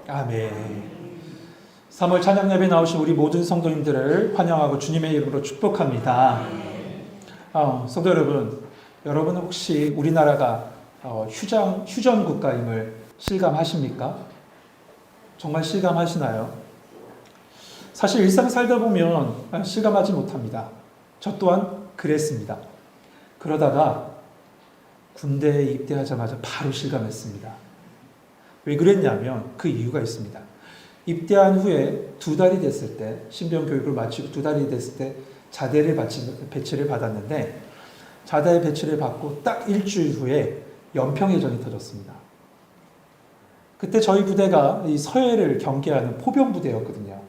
아멘. 3월 찬양 예배 나오신 우리 모든 성도님들을 환영하고 주님의 이름으로 축복합니다. 성도 여러분, 여러분은 혹시 우리나라가 휴전 국가임을 실감하십니까? 정말 실감하시나요? 사실 일상 살다 보면 실감하지 못합니다. 저 또한 그랬습니다. 그러다가 군대에 입대하자마자 바로 실감했습니다. 왜 그랬냐면 그 이유가 있습니다. 입대한 후에 2달이 됐을 때, 신병 교육을 마치고 2달이 됐을 때 자대를 배치를 받았는데, 자대 배치를 받고 딱 일주일 후에 연평해전이 터졌습니다. 그때 저희 부대가 이 서해를 경계하는 포병 부대였거든요.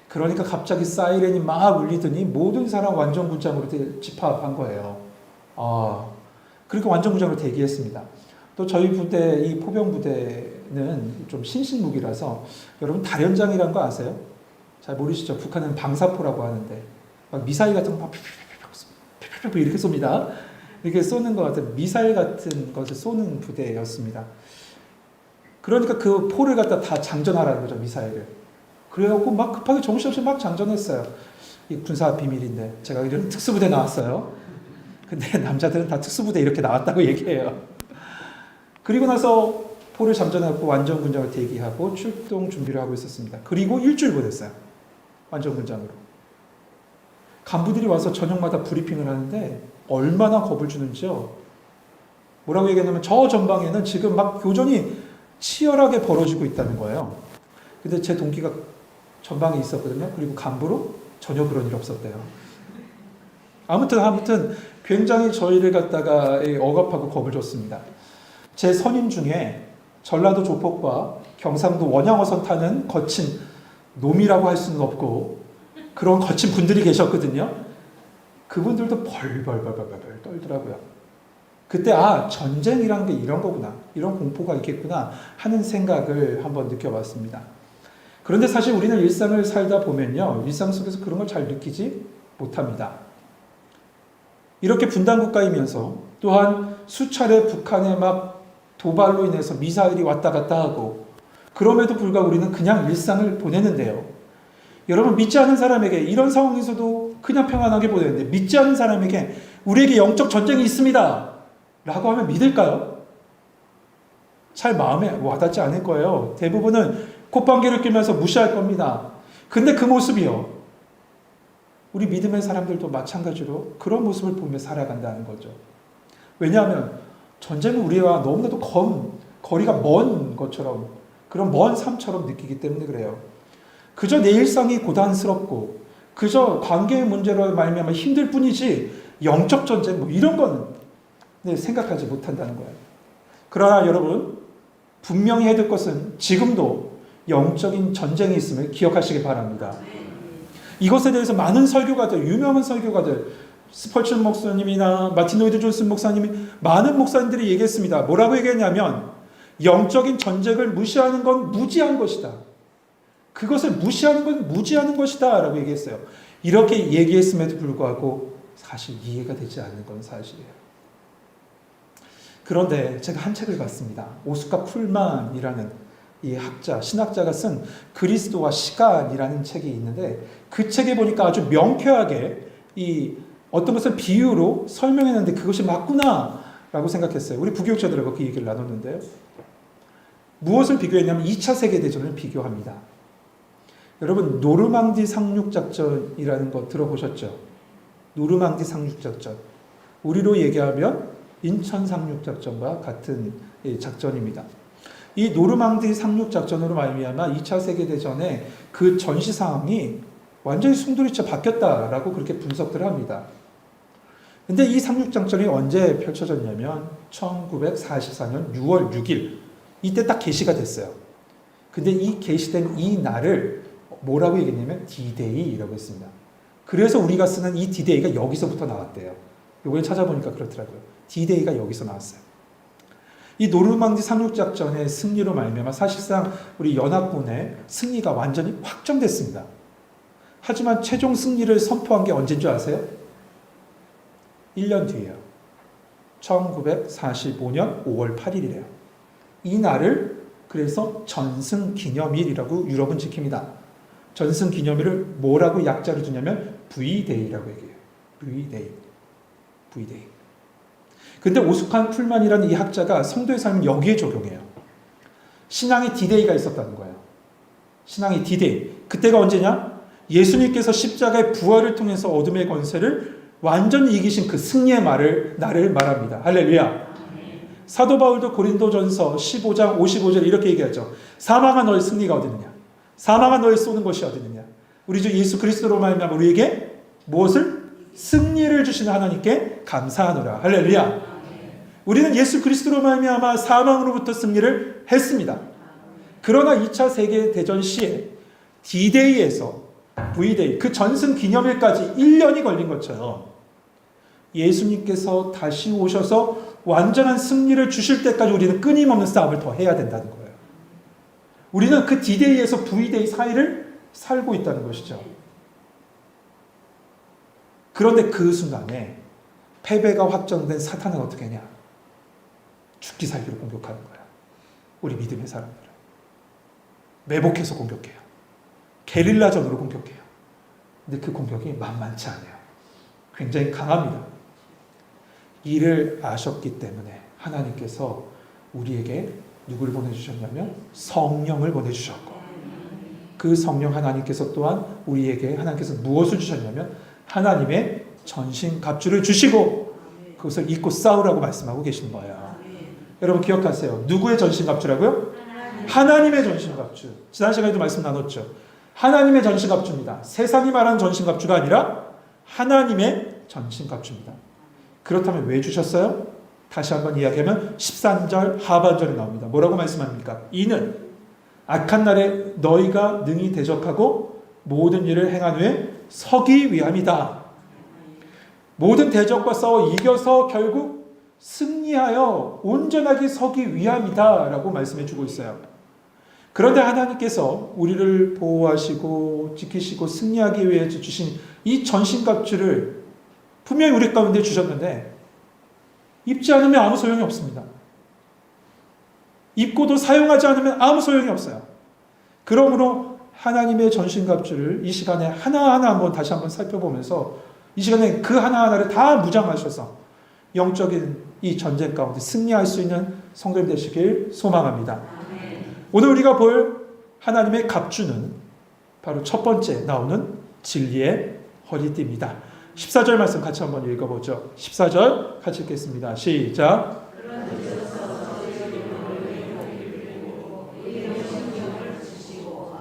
그러니까 갑자기 사이렌이 막 울리더니 모든 사람 완전군장으로 집합한 거예요. 그러니까 완전군장으로 대기했습니다. 또 저희 부대, 이 포병 부대는 좀 신신무기라서, 여러분 다련장이라는 거 아세요? 잘 모르시죠? 북한은 방사포라고 하는데 막 미사일 같은 거 막 이렇게 쏩니다. 이렇게 쏘는 것 같은 미사일 같은 것을 쏘는 부대였습니다. 그러니까 그 포를 갖다 다 장전하라는 거죠, 미사일을. 그래갖고 막 급하게 정신없이 막 장전했어요. 이 군사 비밀인데 제가 이런 특수부대 나왔어요. 근데 남자들은 다 특수부대 이렇게 나왔다고 얘기해요. 그리고 나서 포를 장전하고 완전군장을 대기하고 출동 준비를 하고 있었습니다. 그리고 일주일 보냈어요. 완전군장으로. 간부들이 와서 저녁마다 브리핑을 하는데 얼마나 겁을 주는지요. 뭐라고 얘기했냐면 저 전방에는 지금 막 교전이 치열하게 벌어지고 있다는 거예요. 근데 제 동기가 전방에 있었거든요. 그리고 간부로 전혀 그런 일 없었대요. 아무튼 굉장히 저희를 갖다가 억압하고 겁을 줬습니다. 제 선임 중에 전라도 조폭과 경상도 원양어선 타는 거친 놈이라고 할 수는 없고 그런 거친 분들이 계셨거든요. 그분들도 벌벌 떨더라고요. 그때 전쟁이란 게 이런 거구나, 이런 공포가 있겠구나 하는 생각을 한번 느껴봤습니다. 그런데 사실 우리는 일상을 살다 보면요, 일상 속에서 그런 걸 잘 느끼지 못합니다. 이렇게 분단국가이면서 또한 수차례 북한의 막 도발로 인해서 미사일이 왔다 갔다 하고, 그럼에도 불구하고 우리는 그냥 일상을 보내는데요. 여러분, 믿지 않은 사람에게 이런 상황에서도 그냥 평안하게 보내는데, 믿지 않은 사람에게 우리에게 영적 전쟁이 있습니다 라고 하면 믿을까요? 잘 마음에 와닿지 않을 거예요. 대부분은 콧방귀를 뀌면서 무시할 겁니다. 근데 그 모습이요, 우리 믿음의 사람들도 마찬가지로 그런 모습을 보며 살아간다는 거죠. 왜냐하면 전쟁은 우리와 너무나도 거리가 먼 것처럼, 그런 먼 삶처럼 느끼기 때문에 그래요. 그저 내 일상이 고단스럽고 그저 관계의 문제로 말미암아 힘들 뿐이지 영적 전쟁 이런 거는 생각하지 못한다는 거예요. 그러나 여러분, 분명히 해둘 것은 지금도 영적인 전쟁이 있음을 기억하시기 바랍니다. 이것에 대해서 많은 설교가들, 유명한 설교가들, 스펄전 목사님이나 마틴 로이드 존슨 목사님이, 많은 목사님들이 얘기했습니다. 뭐라고 얘기했냐면 영적인 전쟁을 무시하는 건 무지한 것이다. 그것을 무시하는 건 무지하는 것이다 라고 얘기했어요. 이렇게 얘기했음에도 불구하고 사실 이해가 되지 않는 건 사실이에요. 그런데 제가 한 책을 봤습니다. 오스카 쿨만이라는 이 신학자가 쓴 그리스도와 시간이라는 책이 있는데, 그 책에 보니까 아주 명쾌하게 이 어떤 것을 비유로 설명했는데 그것이 맞구나 라고 생각했어요. 우리 부교육자들하고 그 얘기를 나눴는데요. 무엇을 비교했냐면 2차 세계대전을 비교합니다. 여러분, 노르망디 상륙작전이라는 거 들어보셨죠? 노르망디 상륙작전. 우리로 얘기하면 인천 상륙작전과 같은 작전입니다. 이 노르망디 상륙작전으로 말미암아 2차 세계대전의 그 전시 상황이 완전히 숨돌이쳐 바뀌었다라고 그렇게 분석들을 합니다. 근데 이 상륙작전이 언제 펼쳐졌냐면 1944년 6월 6일 이때 딱 개시가 됐어요. 근데 이 게시된 이 날을 뭐라고 얘기했냐면 D-Day라고 했습니다. 그래서 우리가 쓰는 이 D-Day가 여기서부터 나왔대요. 요걸 찾아보니까 그렇더라고요. D-Day가 여기서 나왔어요. 이 노르망디 상륙작전의 승리로 말미암아 사실상 우리 연합군의 승리가 완전히 확정됐습니다. 하지만 최종 승리를 선포한 게 언제인 줄 아세요? 1년 뒤에요. 1945년 5월 8일이래요. 이 날을 그래서 전승기념일이라고 유럽은 지킵니다. 전승기념일을 뭐라고 약자로 두냐면 V-Day라고 얘기해요. V-Day. V-Day. 근데 오스칸 풀만이라는 이 학자가 성도의 삶을 여기에 적용해요. 신앙의 D-Day가 있었다는 거예요. 신앙의 D-Day. 그때가 언제냐? 예수님께서 십자가의 부활을 통해서 어둠의 권세를 완전히 이기신 그 승리의 날을 말합니다. 할렐루야. 사도 바울도 고린도전서 15장 55절 이렇게 얘기하죠. 사망한 너의 승리가 어디 있느냐? 사망한 너의 쏘는 것이 어디 있느냐? 우리 주 예수 그리스도로 말미암아 우리에게 무엇을? 승리를 주시는 하나님께 감사하노라. 할렐루야. 우리는 예수 그리스도로 말미암아 사망으로부터 승리를 했습니다. 그러나 2차 세계대전 시에 D-Day에서 V-Day, 그 전승 기념일까지 1년이 걸린 것처럼 예수님께서 다시 오셔서 완전한 승리를 주실 때까지 우리는 끊임없는 싸움을 더 해야 된다는 거예요. 우리는 그 D-Day에서 V-Day 사이를 살고 있다는 것이죠. 그런데 그 순간에 패배가 확정된 사탄은 어떻게 하냐? 죽기 살기로 공격하는 거야. 우리 믿음의 사람들을. 매복해서 공격해요. 게릴라전으로 공격해요. 근데 그 공격이 만만치 않아요. 굉장히 강합니다. 이를 아셨기 때문에 하나님께서 우리에게 누구를 보내주셨냐면 성령을 보내주셨고, 그 성령 하나님께서 또한 우리에게 하나님께서 무엇을 주셨냐면 하나님의 전신갑주를 주시고 그것을 입고 싸우라고 말씀하고 계신 거예요. 여러분 기억하세요. 누구의 전신갑주라고요? 하나님의 전신갑주. 지난 시간에도 말씀 나눴죠. 하나님의 전신갑주입니다. 세상이 말하는 전신갑주가 아니라 하나님의 전신갑주입니다. 그렇다면 왜 주셨어요? 다시 한번 이야기하면 13절 하반절에 나옵니다. 뭐라고 말씀합니까? 이는 악한 날에 너희가 능히 대적하고 모든 일을 행한 후에 서기 위함이다. 모든 대적과 싸워 이겨서 결국 승리하여 온전하게 서기 위함이다 라고 말씀해 주고 있어요. 그런데 하나님께서 우리를 보호하시고 지키시고 승리하기 위해 주신 이 전신갑주를 분명히 우리 가운데 주셨는데 입지 않으면 아무 소용이 없습니다. 입고도 사용하지 않으면 아무 소용이 없어요. 그러므로 하나님의 전신갑주를 이 시간에 하나하나 한번 다시 한번 살펴보면서 이 시간에 그 하나하나를 다 무장하셔서 영적인 이 전쟁 가운데 승리할 수 있는 성도들 되시길 소망합니다. 오늘 우리가 볼 하나님의 갑주는 바로 첫 번째 나오는 진리의 허리띠입니다. 14절 말씀 같이 한번 읽어보죠. 14절 같이 읽겠습니다. 시작.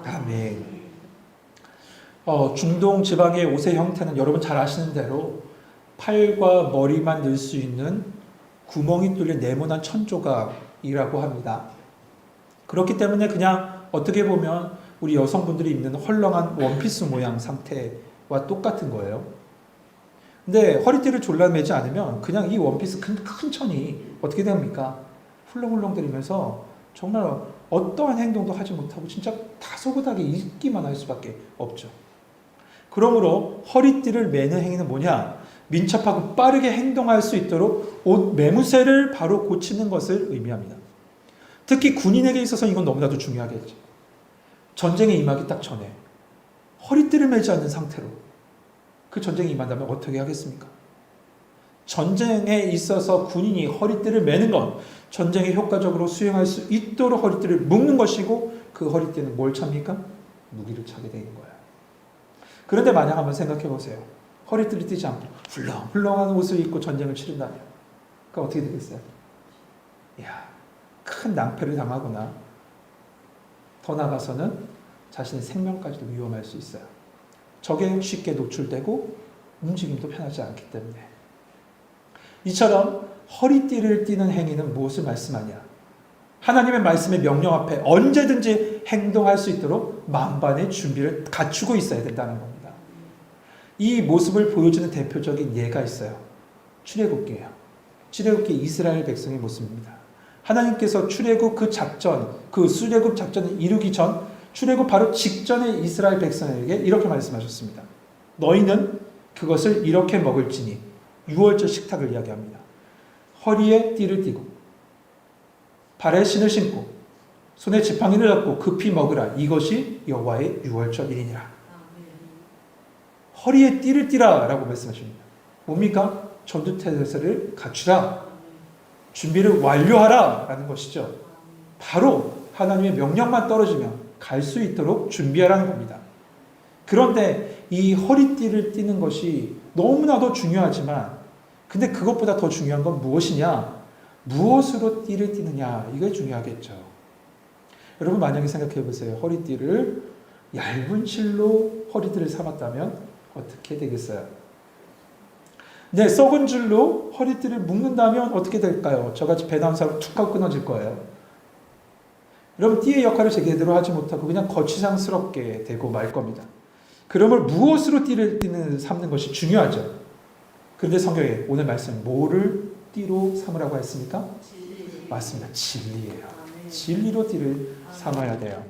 아멘. 중동 지방의 옷의 형태는 여러분 잘 아시는 대로 팔과 머리만 넣을 수 있는 구멍이 뚫린 네모난 천조각이라고 합니다. 그렇기 때문에 그냥 어떻게 보면 우리 여성분들이 입는 헐렁한 원피스 모양 상태와 똑같은 거예요. 근데 허리띠를 졸라매지 않으면 그냥 이 원피스 큰 천이 어떻게 됩니까? 훌렁훌렁거리면서 정말 어떠한 행동도 하지 못하고 진짜 다소곳하게 있기만 할 수밖에 없죠. 그러므로 허리띠를 매는 행위는 뭐냐? 민첩하고 빠르게 행동할 수 있도록 옷 매무새를 바로 고치는 것을 의미합니다. 특히 군인에게 있어서 이건 너무나도 중요하겠죠. 전쟁에 임하기 딱 전에 허리띠를 매지 않는 상태로 그 전쟁에 임한다면 어떻게 하겠습니까? 전쟁에 있어서 군인이 허리띠를 매는 건 전쟁에 효과적으로 수행할 수 있도록 허리띠를 묶는 것이고 그 허리띠는 뭘 찹니까? 무기를 차게 되는 거예요. 그런데 만약 한번 생각해 보세요. 허리띠를 띠지 않고 훌렁훌렁한 옷을 입고 전쟁을 치른다면 그럼 어떻게 되겠어요? 이야, 큰 낭패를 당하거나 더 나아가서는 자신의 생명까지도 위험할 수 있어요. 적에 쉽게 노출되고 움직임도 편하지 않기 때문에. 이처럼 허리띠를 띠는 행위는 무엇을 말씀하냐? 하나님의 말씀의 명령 앞에 언제든지 행동할 수 있도록 만반의 준비를 갖추고 있어야 된다는 겁니다. 이 모습을 보여주는 대표적인 예가 있어요. 출애굽기예요. 출애굽기 이스라엘 백성의 모습입니다. 하나님께서 출애굽 그 작전, 그 출애굽 작전을 이루기 전 출애굽 바로 직전에 이스라엘 백성에게 이렇게 말씀하셨습니다. 너희는 그것을 이렇게 먹을지니 6월절 식탁을 이야기합니다. 허리에 띠를 띠고 발에 신을 신고 손에 지팡이를 잡고 급히 먹으라. 이것이 여호와의 유월절이니라. 허리에 띠를 띠라 라고 말씀하십니다. 뭡니까? 전투태세를 갖추라. 준비를 완료하라 라는 것이죠. 바로 하나님의 명령만 떨어지면 갈 수 있도록 준비하라는 겁니다. 그런데 이 허리띠를 띠는 것이 너무나도 중요하지만 근데 그것보다 더 중요한 건 무엇이냐? 무엇으로 띠를 띠느냐? 이게 중요하겠죠. 여러분 만약에 생각해 보세요. 허리띠를 얇은 실로 허리띠를 삼았다면 어떻게 되겠어요? 네, 썩은 줄로 허리띠를 묶는다면 어떻게 될까요? 저같이 배 나온 사람 툭 하고 끊어질 거예요. 여러분 띠의 역할을 제대로 하지 못하고 그냥 거치장스럽게 되고 말 겁니다. 그러면 무엇으로 띠를 삼는 것이 중요하죠. 그런데 성경에 오늘 말씀 뭐를 띠로 삼으라고 했습니까? 진리. 맞습니다. 진리예요. 진리로 띠를 삼아야 돼요.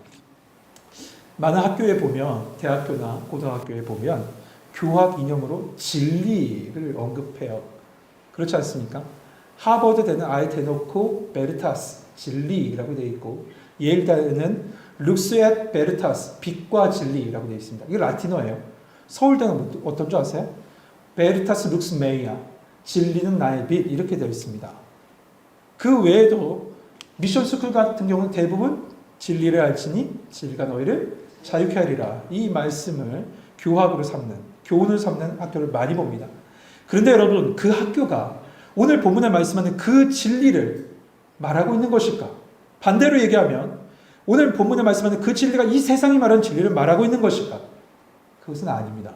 많은 학교에 보면 대학교나 고등학교에 보면 교학 이념으로 진리를 언급해요. 그렇지 않습니까? 하버드대는 아예 대놓고 베르타스, 진리라고 되어 있고 예일대는 룩스 앳 베르타스, 빛과 진리라고 되어 있습니다. 이게 라틴어예요. 서울대는 어떤 줄 아세요? 베르타스 룩스 메이아, 진리는 나의 빛 이렇게 되어 있습니다. 그 외에도 미션 스쿨 같은 경우는 대부분 진리를 알지니 진리가 너희를 자유케 하리라 이 말씀을 교학으로 삼는, 교훈을 삼는 학교를 많이 봅니다. 그런데 여러분 그 학교가 오늘 본문에 말씀하는 그 진리를 말하고 있는 것일까? 반대로 얘기하면 오늘 본문에 말씀하는 그 진리가 이 세상이 말하는 진리를 말하고 있는 것일까? 그것은 아닙니다.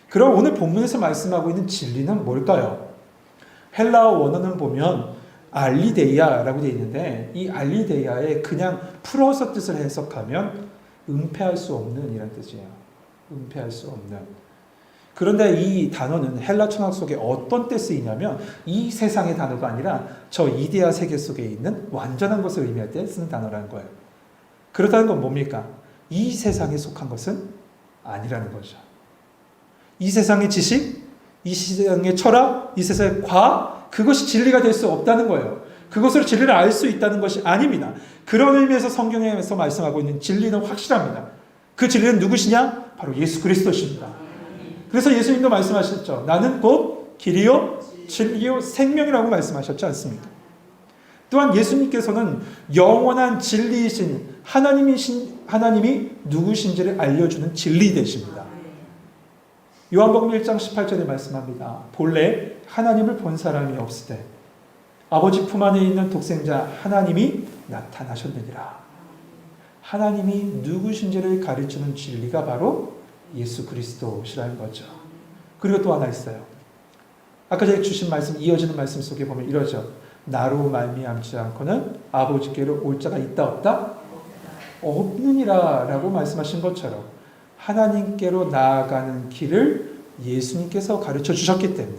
그럼 오늘 본문에서 말씀하고 있는 진리는 뭘까요? 헬라어 원어는 보면 알리데이아라고 되어 있는데 이 알리데이아에 그냥 풀어서 뜻을 해석하면 은폐할 수 없는 이란 뜻이에요. 은폐할 수 없는. 그런데 이 단어는 헬라 천학 속에 어떤 때 쓰이냐면 이 세상의 단어가 아니라 저 이데아 세계 속에 있는 완전한 것을 의미할 때 쓰는 단어라는 거예요. 그렇다는 건 뭡니까? 이 세상에 속한 것은 아니라는 거죠. 이 세상의 지식, 이 세상의 철학, 이 세상의 과학, 그것이 진리가 될 수 없다는 거예요. 그것으로 진리를 알 수 있다는 것이 아닙니다. 그런 의미에서 성경에서 말씀하고 있는 진리는 확실합니다. 그 진리는 누구시냐? 바로 예수 그리스도십니다. 그래서 예수님도 말씀하셨죠. 나는 곧 길이요, 진리요, 생명이라고 말씀하셨지 않습니까? 또한 예수님께서는 영원한 진리이신 하나님이 누구신지를 알려주는 진리 되십니다. 요한복음 1장 18절에 말씀합니다. 본래 하나님을 본 사람이 없으되 아버지 품 안에 있는 독생자 하나님이 나타나셨느니라. 하나님이 누구신지를 가르치는 진리가 바로 예수 그리스도시라는 거죠. 그리고 또 하나 있어요. 아까 제가 주신 말씀, 이어지는 말씀 속에 보면 이러죠. 나로 말미암지 않고는 아버지께로 올 자가 있다 없다? 없느니라 라고 말씀하신 것처럼 하나님께로 나아가는 길을 예수님께서 가르쳐 주셨기 때문에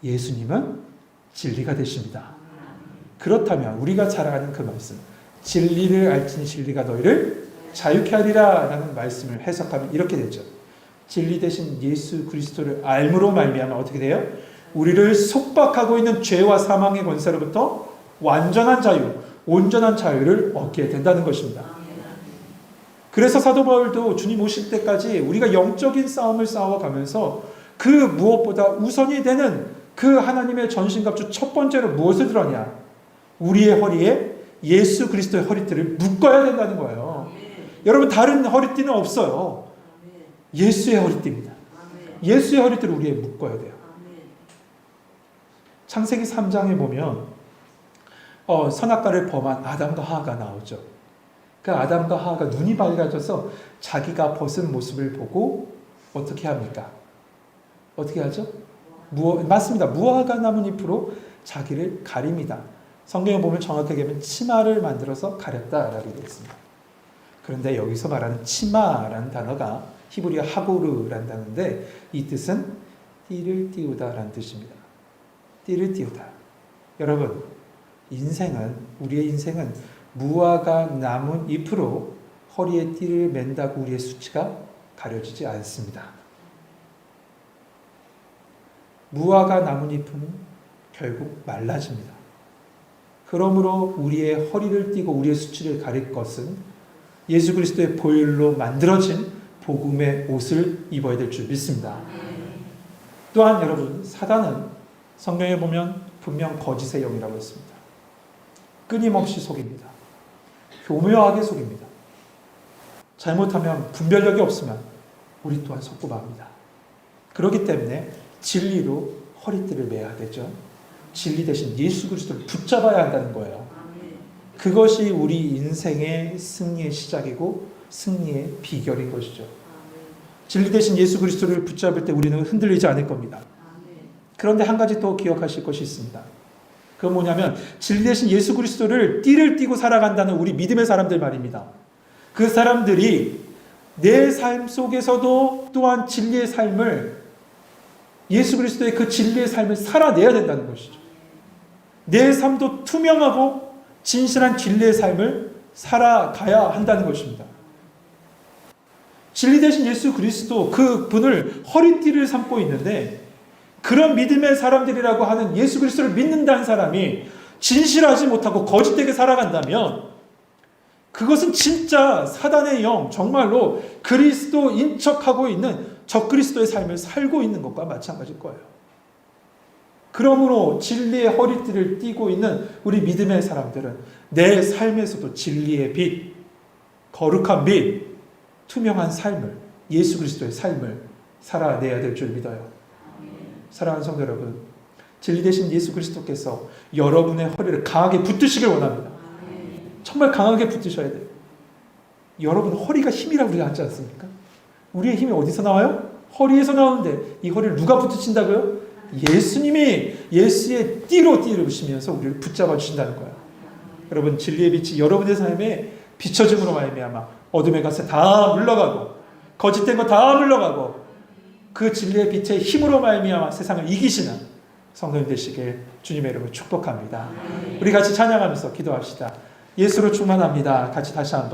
예수님은 진리가 되십니다. 그렇다면 우리가 잘 아는 그 말씀, 진리를 알지니 진리가 너희를 자유케 하리라 라는 말씀을 해석하면 이렇게 되죠. 진리 대신 예수 그리스도를 알므로 말미암아 어떻게 돼요? 우리를 속박하고 있는 죄와 사망의 권세로부터 완전한 자유, 온전한 자유를 얻게 된다는 것입니다. 그래서 사도 바울도 주님 오실 때까지 우리가 영적인 싸움을 싸워가면서 그 무엇보다 우선이 되는 그 하나님의 전신갑주 첫 번째로 무엇을 들었냐? 우리의 허리에 예수 그리스도의 허리띠를 묶어야 된다는 거예요. 여러분 다른 허리띠는 없어요. 예수의 허리띠입니다. 예수의 허리띠를 우리에 묶어야 돼요. 창세기 3장에 보면 선악과를 범한 아담과 하와가 나오죠. 그 아담과 하와가 눈이 밝아져서 자기가 벗은 모습을 보고 어떻게 합니까? 어떻게 하죠? 맞습니다. 무화과 나뭇잎으로 자기를 가립니다. 성경에 보면 정확하게 보면 치마를 만들어서 가렸다라고 되어 있습니다. 그런데 여기서 말하는 치마라는 단어가 히브리어 하고르라는 단어인데 이 뜻은 띠를 띄우다라는 뜻입니다. 띠를 띄우다. 여러분, 우리의 인생은 무화과 나뭇잎으로 허리에 띠를 맨다고 우리의 수치가 가려지지 않습니다. 무화과 나뭇잎은 결국 말라집니다. 그러므로 우리의 허리를 띠고 우리의 수치를 가릴 것은 예수 그리스도의 보혈로 만들어진 복음의 옷을 입어야 될 줄 믿습니다. 또한 여러분, 사단은 성경에 보면 분명 거짓의 영이라고 했습니다. 끊임없이 속입니다. 교묘하게 속입니다. 잘못하면 분별력이 없으면 우리 또한 속고 맙니다. 그렇기 때문에 진리로 허리띠를 매야 되죠. 진리 대신 예수 그리스도를 붙잡아야 한다는 거예요. 그것이 우리 인생의 승리의 시작이고 승리의 비결인 것이죠. 진리 대신 예수 그리스도를 붙잡을 때 우리는 흔들리지 않을 겁니다. 그런데 한 가지 또 기억하실 것이 있습니다. 그건 뭐냐면 진리 대신 예수 그리스도를 띠를 띠고 살아간다는 우리 믿음의 사람들 말입니다. 그 사람들이 내 삶 속에서도 또한 진리의 삶을, 예수 그리스도의 그 진리의 삶을 살아내야 된다는 것이죠. 내 삶도 투명하고 진실한 진리의 삶을 살아가야 한다는 것입니다. 진리 대신 예수 그리스도, 그 분을 허리띠를 삼고 있는데, 그런 믿음의 사람들이라고 하는 예수 그리스도를 믿는다는 사람이 진실하지 못하고 거짓되게 살아간다면 그것은 진짜 사단의 영, 정말로 그리스도인 척하고 있는 적그리스도의 삶을 살고 있는 것과 마찬가지일 거예요. 그러므로 진리의 허리띠를 띠고 있는 우리 믿음의 사람들은 내 삶에서도 진리의 빛, 거룩한 빛, 투명한 삶을, 예수 그리스도의 삶을 살아내야 될 줄 믿어요. 사랑하는 성도 여러분, 진리 대신 예수 그리스도께서 여러분의 허리를 강하게 붙드시길 원합니다. 정말 강하게 붙드셔야 돼요. 여러분 허리가 힘이라고 우리가 하지 않습니까? 우리의 힘이 어디서 나와요? 허리에서 나오는데 이 허리를 누가 붙드신다고요? 예수님이 예수의 띠로 띠를 부시면서 우리를 붙잡아 주신다는 거예요. 여러분, 진리의 빛이 여러분의 삶에 비춰짐으로 말미암아 어둠의 갓에 다 물러가고 거짓된 거 다 물러가고 그 진리의 빛의 힘으로 말미암아 세상을 이기시는 성도님 되시길 주님의 이름으로 축복합니다. 우리 같이 찬양하면서 기도합시다. 예수로 충만합니다. 같이 다시 한번